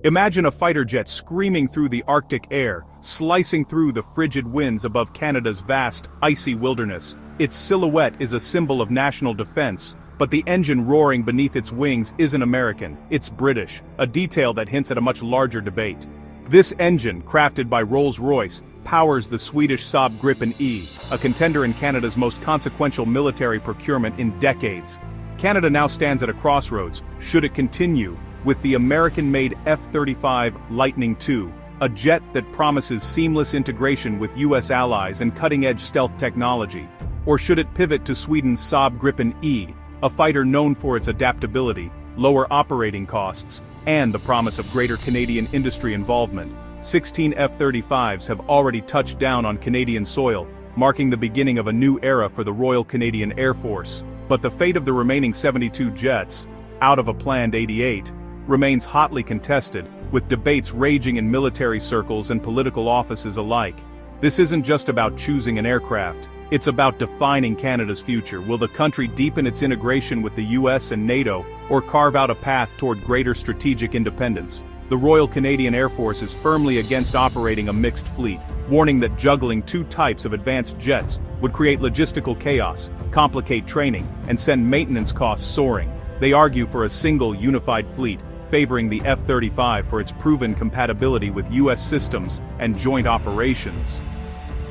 Imagine a fighter jet screaming through the Arctic air, slicing through the frigid winds above Canada's vast, icy wilderness. Its silhouette is a symbol of national defense, but the engine roaring beneath its wings isn't American, it's British, a detail that hints at a much larger debate. This engine, crafted by Rolls-Royce, powers the Swedish Saab Gripen E, a contender in Canada's most consequential military procurement in decades. Canada now stands at a crossroads. Should it continue with the American-made F-35 Lightning II, a jet that promises seamless integration with U.S. allies and cutting-edge stealth technology? Or should it pivot to Sweden's Saab Gripen E, a fighter known for its adaptability, lower operating costs, and the promise of greater Canadian industry involvement? 16 F-35s have already touched down on Canadian soil, marking the beginning of a new era for the Royal Canadian Air Force. But the fate of the remaining 72 jets, out of a planned 88, remains hotly contested, with debates raging in military circles and political offices alike. This isn't just about choosing an aircraft, it's about defining Canada's future. Will the country deepen its integration with the US and NATO, or carve out a path toward greater strategic independence? The Royal Canadian Air Force is firmly against operating a mixed fleet, warning that juggling two types of advanced jets would create logistical chaos, complicate training, and send maintenance costs soaring. They argue for a single, unified fleet, favoring the F-35 for its proven compatibility with U.S. systems and joint operations.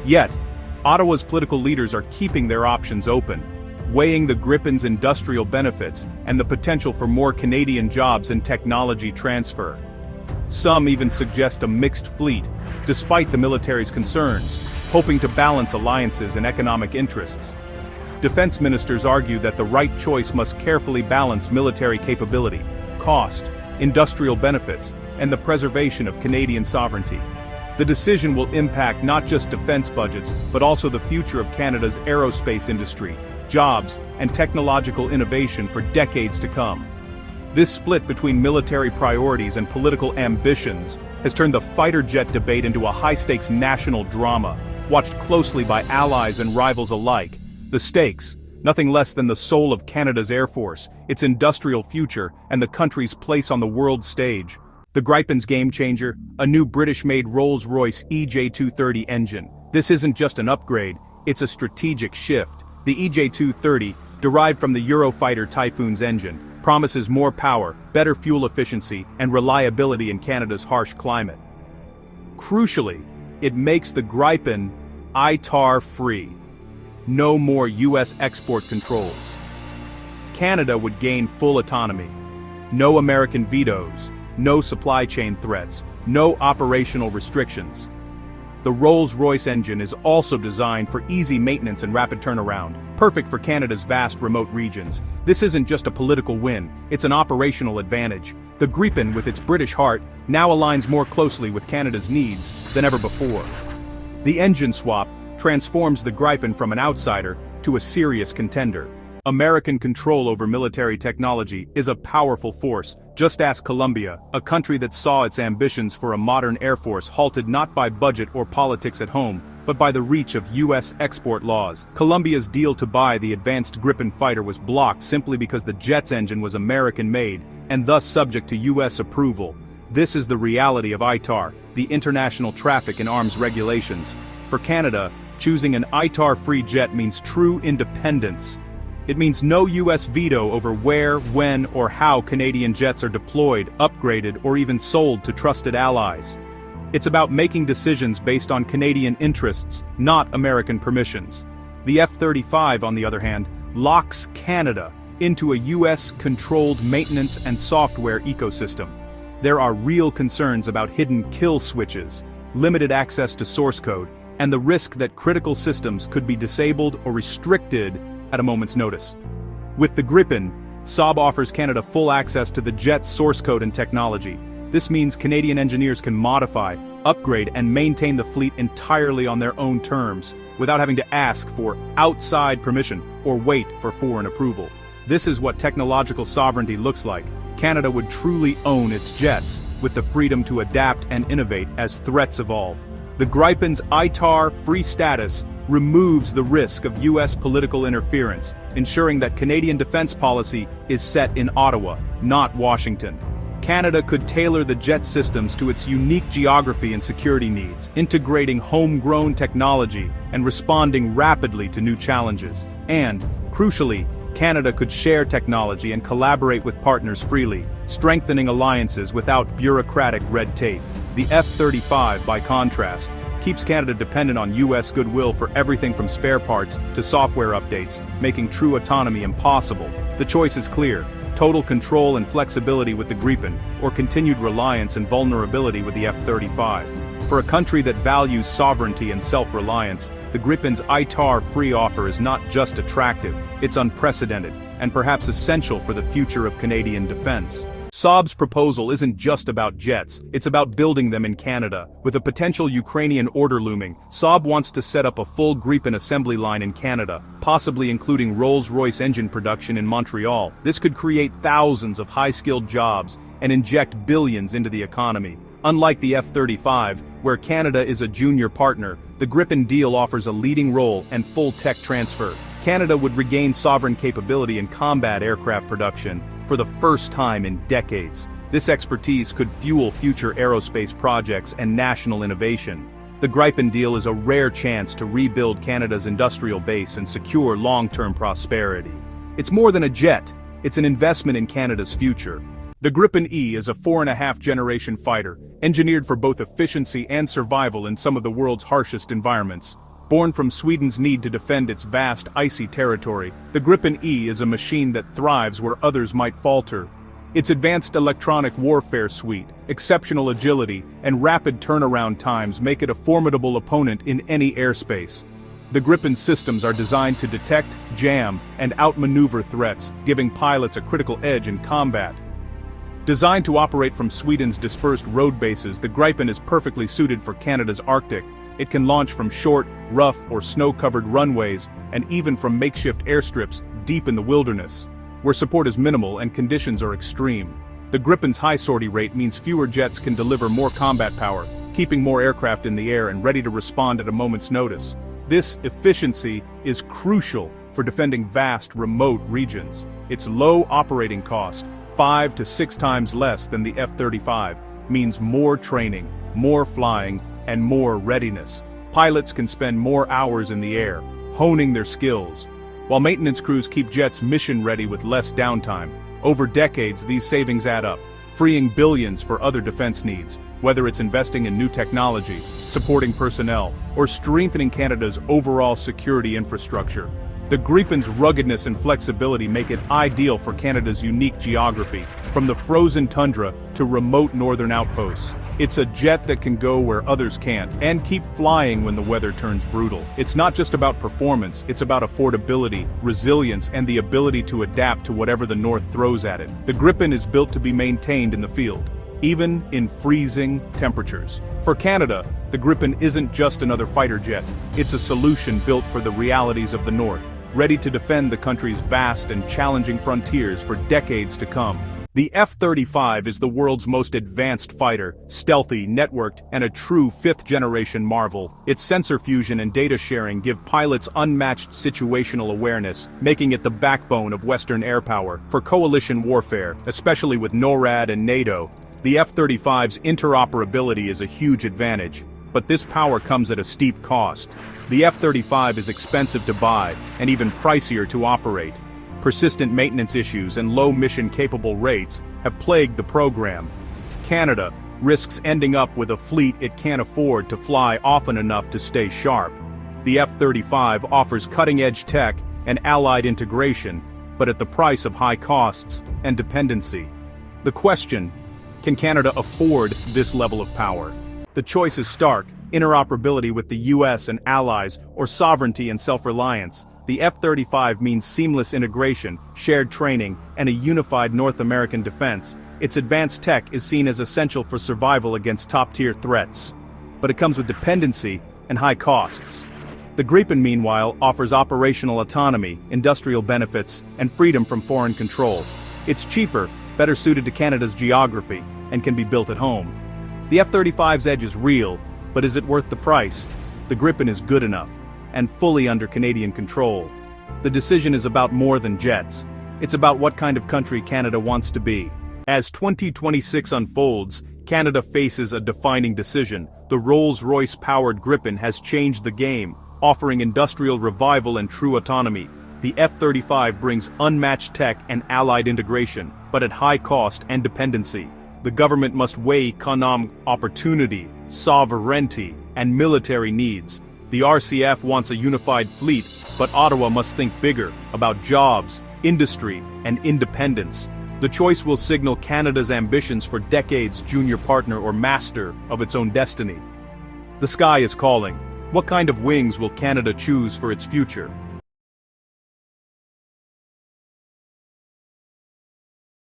Yet, Ottawa's political leaders are keeping their options open, weighing the Gripen's industrial benefits and the potential for more Canadian jobs and technology transfer. Some even suggest a mixed fleet, despite the military's concerns, hoping to balance alliances and economic interests. Defense ministers argue that the right choice must carefully balance military capability, cost, industrial benefits, and the preservation of Canadian sovereignty. The decision will impact not just defense budgets, but also the future of Canada's aerospace industry, jobs, and technological innovation for decades to come. This split between military priorities and political ambitions has turned the fighter jet debate into a high-stakes national drama, watched closely by allies and rivals alike. The stakes, nothing less than the soul of Canada's Air Force, its industrial future, and the country's place on the world stage. The Gripen's game-changer, a new British-made Rolls-Royce EJ230 engine. This isn't just an upgrade, it's a strategic shift. The EJ230, derived from the Eurofighter Typhoon's engine, promises more power, better fuel efficiency, and reliability in Canada's harsh climate. Crucially, it makes the Gripen ITAR-free. No more U.S. export controls. Canada would gain full autonomy. No American vetoes, no supply chain threats, no operational restrictions. The Rolls-Royce engine is also designed for easy maintenance and rapid turnaround, perfect for Canada's vast remote regions. This isn't just a political win, it's an operational advantage. The Gripen, with its British heart, now aligns more closely with Canada's needs than ever before. The engine swap transforms the Gripen from an outsider to a serious contender. American control over military technology is a powerful force. Just ask Colombia, a country that saw its ambitions for a modern air force halted not by budget or politics at home, but by the reach of U.S. export laws. Colombia's deal to buy the advanced Gripen fighter was blocked simply because the jet's engine was American-made, and thus subject to U.S. approval. This is the reality of ITAR, the International Traffic in Arms Regulations. For Canada, choosing an ITAR-free jet means true independence. It means no U.S. veto over where, when, or how Canadian jets are deployed, upgraded, or even sold to trusted allies. It's about making decisions based on Canadian interests, not American permissions. The F-35, on the other hand, locks Canada into a U.S.-controlled maintenance and software ecosystem. There are real concerns about hidden kill switches, limited access to source code, and the risk that critical systems could be disabled or restricted at a moment's notice. With the Gripen, Saab offers Canada full access to the jet's source code and technology. This means Canadian engineers can modify, upgrade, and maintain the fleet entirely on their own terms, without having to ask for outside permission or wait for foreign approval. This is what technological sovereignty looks like. Canada would truly own its jets, with the freedom to adapt and innovate as threats evolve. The Gripen's ITAR-free status removes the risk of U.S. political interference, ensuring that Canadian defense policy is set in Ottawa, not Washington. Canada could tailor the jet systems to its unique geography and security needs, integrating homegrown technology and responding rapidly to new challenges. And, crucially, Canada could share technology and collaborate with partners freely, strengthening alliances without bureaucratic red tape. The F-35, by contrast, keeps Canada dependent on U.S. goodwill for everything from spare parts to software updates, making true autonomy impossible. The choice is clear: total control and flexibility with the Gripen, or continued reliance and vulnerability with the F-35. For a country that values sovereignty and self-reliance, the Gripen's ITAR-free offer is not just attractive, it's unprecedented, and perhaps essential for the future of Canadian defense. Saab's proposal isn't just about jets, it's about building them in Canada. With a potential Ukrainian order looming, Saab wants to set up a full Gripen assembly line in Canada, possibly including Rolls-Royce engine production in Montreal. This could create thousands of high-skilled jobs and inject billions into the economy. Unlike the F-35, where Canada is a junior partner, the Gripen deal offers a leading role and full tech transfer. Canada would regain sovereign capability in combat aircraft production for the first time in decades. This expertise could fuel future aerospace projects and national innovation. The Gripen deal is a rare chance to rebuild Canada's industrial base and secure long-term prosperity. It's more than a jet, it's an investment in Canada's future. The Gripen E is a 4.5-generation fighter, engineered for both efficiency and survival in some of the world's harshest environments. Born from Sweden's need to defend its vast, icy territory, the Gripen E is a machine that thrives where others might falter. Its advanced electronic warfare suite, exceptional agility, and rapid turnaround times make it a formidable opponent in any airspace. The Gripen systems are designed to detect, jam, and outmaneuver threats, giving pilots a critical edge in combat. Designed to operate from Sweden's dispersed road bases, the Gripen is perfectly suited for Canada's Arctic. It can launch from short, rough, or snow-covered runways, and even from makeshift airstrips deep in the wilderness, where support is minimal and conditions are extreme. The Gripen's high sortie rate means fewer jets can deliver more combat power, keeping more aircraft in the air and ready to respond at a moment's notice. This efficiency is crucial for defending vast, remote regions. Its low operating cost, 5 to 6 times less than the F-35, means more training, more flying, and more readiness. Pilots can spend more hours in the air, honing their skills, while maintenance crews keep jets mission-ready with less downtime. Over decades, these savings add up, freeing billions for other defense needs, whether it's investing in new technology, supporting personnel, or strengthening Canada's overall security infrastructure. The Gripen's ruggedness and flexibility make it ideal for Canada's unique geography, from the frozen tundra to remote northern outposts. It's a jet that can go where others can't, and keep flying when the weather turns brutal. It's not just about performance, it's about affordability, resilience, and the ability to adapt to whatever the North throws at it. The Gripen is built to be maintained in the field, even in freezing temperatures. For Canada, the Gripen isn't just another fighter jet, it's a solution built for the realities of the North, ready to defend the country's vast and challenging frontiers for decades to come. The F-35 is the world's most advanced fighter, stealthy, networked, and a true fifth-generation marvel. Its sensor fusion and data sharing give pilots unmatched situational awareness, making it the backbone of Western air power. For coalition warfare, especially with NORAD and NATO, the F-35's interoperability is a huge advantage. But this power comes at a steep cost. The F-35 is expensive to buy, and even pricier to operate. Persistent maintenance issues and low mission-capable rates have plagued the program. Canada risks ending up with a fleet it can't afford to fly often enough to stay sharp. The F-35 offers cutting-edge tech and allied integration, but at the price of high costs and dependency. The question: can Canada afford this level of power? The choice is stark: interoperability with the US and allies, or sovereignty and self-reliance. The F-35 means seamless integration, shared training, and a unified North American defense. Its advanced tech is seen as essential for survival against top-tier threats. But it comes with dependency and high costs. The Gripen, meanwhile, offers operational autonomy, industrial benefits, and freedom from foreign control. It's cheaper, better suited to Canada's geography, and can be built at home. The F-35's edge is real, but is it worth the price? The Gripen is good enough, and fully under Canadian control. The decision is about more than jets. It's about what kind of country Canada wants to be. As 2026 unfolds, Canada faces a defining decision. The Rolls-Royce powered Gripen has changed the game, offering industrial revival and true autonomy. The F-35 brings unmatched tech and allied integration, but at high cost and dependency. The government must weigh economic opportunity, sovereignty, and military needs. The RCF wants a unified fleet, but Ottawa must think bigger, about jobs, industry, and independence. The choice will signal Canada's ambitions for decades junior partner or master of its own destiny. The sky is calling. What kind of wings will Canada choose for its future?